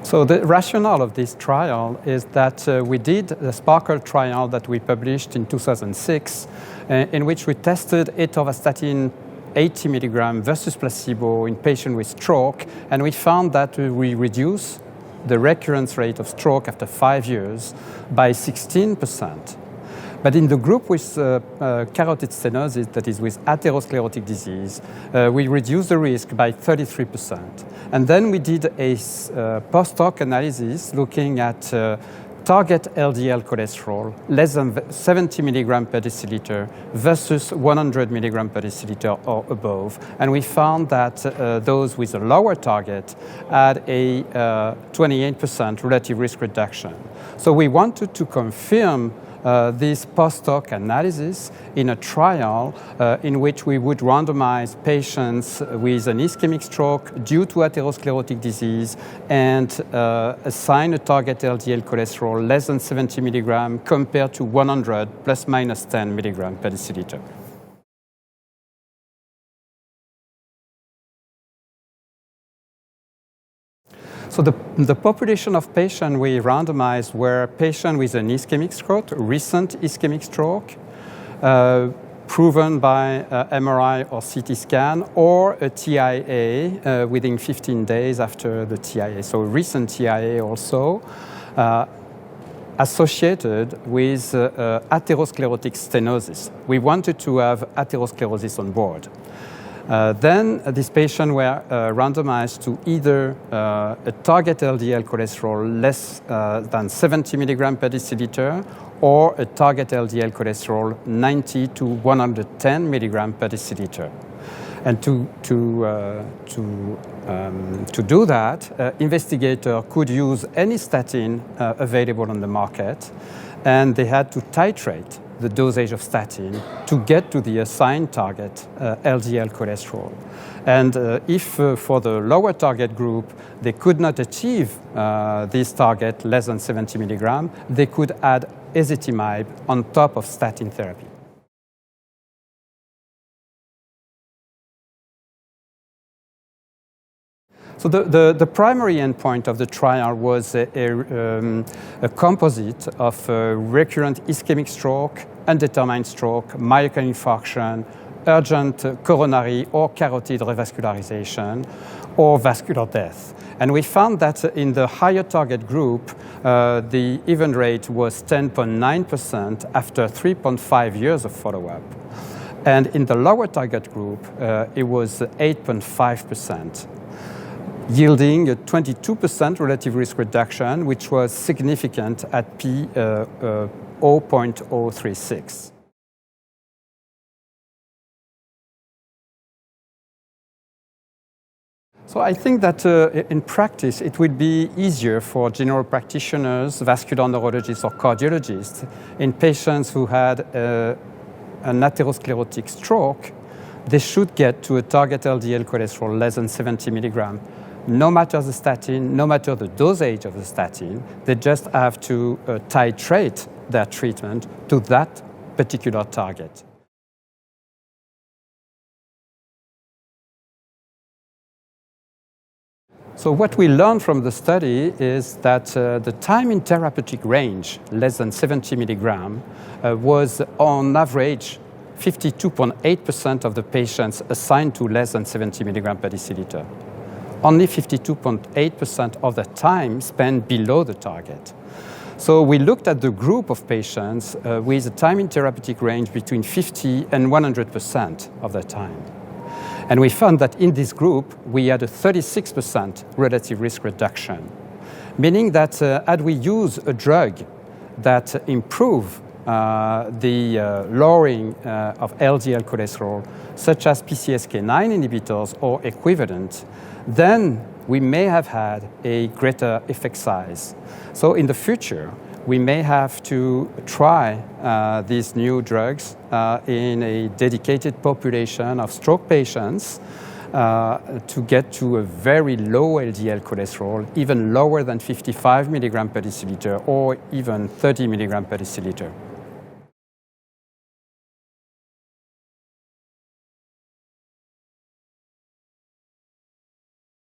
So the rationale of this trial is that we did the Sparkle trial that we published in 2006, in which we tested atorvastatin 80 milligram versus placebo in patients with stroke, and we found that we reduce the recurrence rate of stroke after 5 years by 16%. But in the group with carotid stenosis, that is with atherosclerotic disease, we reduced the risk by 33%. And then we did a post-hoc analysis looking at target LDL cholesterol less than 70 milligram per deciliter versus 100 milligram per deciliter or above. And we found that those with a lower target had a 28% relative risk reduction. So we wanted to confirm this post-hoc analysis in a trial in which we would randomize patients with an ischemic stroke due to atherosclerotic disease and assign a target LDL cholesterol less than 70 milligram compared to 100 plus minus 10 milligram per deciliter. So the population of patients we randomized were patients with an ischemic stroke, recent ischemic stroke, proven by MRI or CT scan, or a TIA within 15 days after the TIA. So recent TIA also associated with atherosclerotic stenosis. We wanted to have atherosclerosis on board. Then these patients were randomized to either a target LDL cholesterol less than 70 milligram per deciliter or a target LDL cholesterol 90 to 110 milligram per deciliter. And to do that, investigator could use any statin available on the market, and they had to titrate the dosage of statin to get to the assigned target LDL cholesterol. And if for the lower target group they could not achieve this target less than 70 milligram, they could add ezetimibe on top of statin therapy. So the primary endpoint of the trial was a composite of recurrent ischemic stroke, undetermined stroke, myocardial infarction, urgent coronary or carotid revascularization, or vascular death. And we found that in the higher target group, the event rate was 10.9% after 3.5 years of follow-up. And in the lower target group, it was 8.5%. Yielding a 22% relative risk reduction, which was significant at p 0.036. So I think that in practice, it would be easier for general practitioners, vascular neurologists, or cardiologists in patients who had an atherosclerotic stroke. They should get to a target LDL cholesterol less than 70 milligram. No matter the statin, no matter the dosage of the statin, they just have to titrate their treatment to that particular target. So what we learned from the study is that the time in therapeutic range, less than 70 milligram, was on average 52.8% of the patients assigned to less than 70 milligram per deciliter. Only 52.8% of the time spent below the target. So we looked at the group of patients with a time in therapeutic range between 50 and 100% of the time. And we found that in this group, we had a 36% relative risk reduction, meaning that had we used a drug that improved the lowering of LDL cholesterol, such as PCSK9 inhibitors or equivalent, then we may have had a greater effect size. So in the future, we may have to try these new drugs in a dedicated population of stroke patients to get to a very low LDL cholesterol, even lower than 55 milligram per deciliter or even 30 milligram per deciliter.